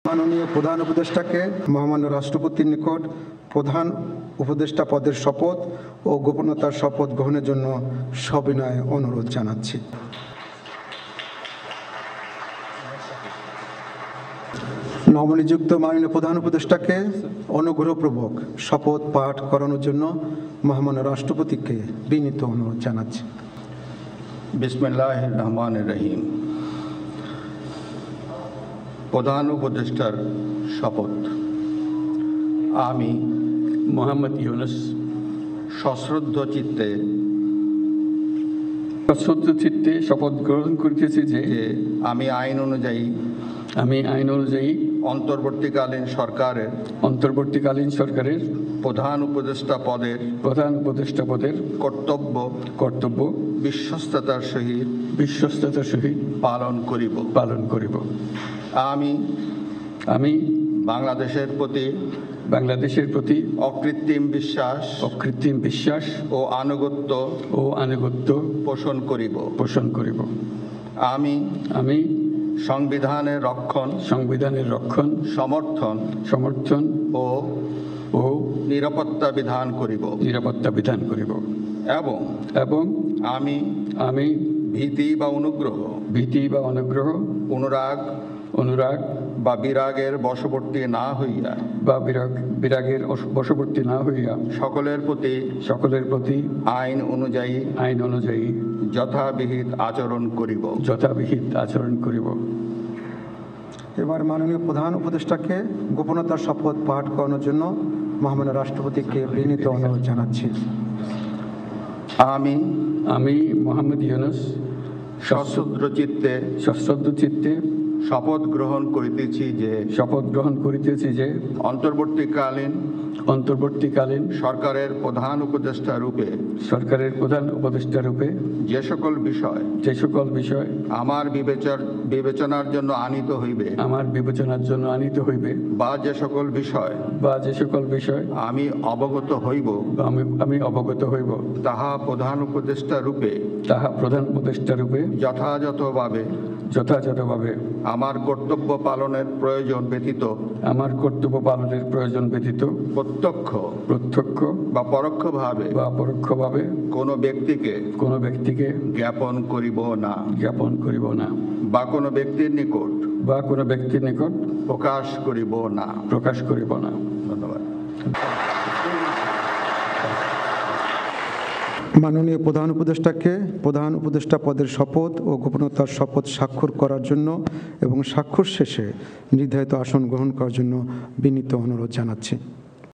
মাননীয় প্রধান উপদেষ্টাকে মহামান্য রাষ্ট্রপতির নিকট প্রধান উপদেষ্টা পদের শপথ ও গোপনতার শপথ গ্রহণের জন্য সবিনয় অনুরোধ জানাচ্ছি। নবনিযুক্ত মাননীয় প্রধান উপদেষ্টাকে অনুগ্রহপূর্বক শপথ পাঠ করানোর জন্য মহামান্য রাষ্ট্রপতিকে বিনীত অনুরোধ জানাচ্ছি। বিসমিল্লাহির রহমানির রহিম। প্রধান উপদেষ্টার শপথ। আমি মোহাম্মদ ইউনুস সশ্রদ্ধ চিত্তে শপথ গ্রহণ করিতেছি যে আমি আইন অনুযায়ী অন্তর্বর্তীকালীন সরকারের প্রধান উপদেষ্টা পদের কর্তব্য বিশ্বস্ততার সহিত পালন করিব। আমি বাংলাদেশের প্রতি অকৃত্রিম বিশ্বাস ও আনুগত্য পোষণ করিব। আমি সংবিধানের রক্ষণ সমর্থন ও নিরাপত্তা বিধান করিব এবং আমি ভীতি বা অনুরাগ বা বিরাগের বশবর্তী না হইয়া সকলের প্রতি আইন অনুযায়ী যথাবিহিত আচরণ করিব। এবার মাননীয় প্রধান উপদেষ্টাকে গোপনতার শপথ পাঠ করানোর জন্য মহামান্য রাষ্ট্রপতিকে বিনীত অনুরোধ জানাচ্ছি। আমি মোহাম্মদ ইউনুস সশ্রদ্ধ চিত্তে শপথ গ্রহণ করিতেছি যে অন্তর্বর্তীকালীন সরকারের প্রধান উপদেষ্টা রূপে যে সকল বিষয় আমার বিবেচনার জন্য আনিত হইবে বা যে সকল বিষয় আমি অবগত হইব তাহা প্রধান উপদেষ্টা রূপে যথাযথভাবে আমার কর্তব্য পালনের প্রয়োজন ব্যতীত প্রত্যক্ষ বা পরোক্ষভাবে কোনো ব্যক্তিকে জ্ঞাপন করিব না বা কোনো ব্যক্তির নিকট প্রকাশ করিব না। ধন্যবাদ। মাননীয় প্রধান উপদেষ্টাকে প্রধান উপদেষ্টা পদের শপথ ও গোপনতার শপথ স্বাক্ষর করার জন্য এবং স্বাক্ষর শেষে নির্ধারিত আসন গ্রহণ করার জন্য বিনীত অনুরোধ জানাচ্ছি।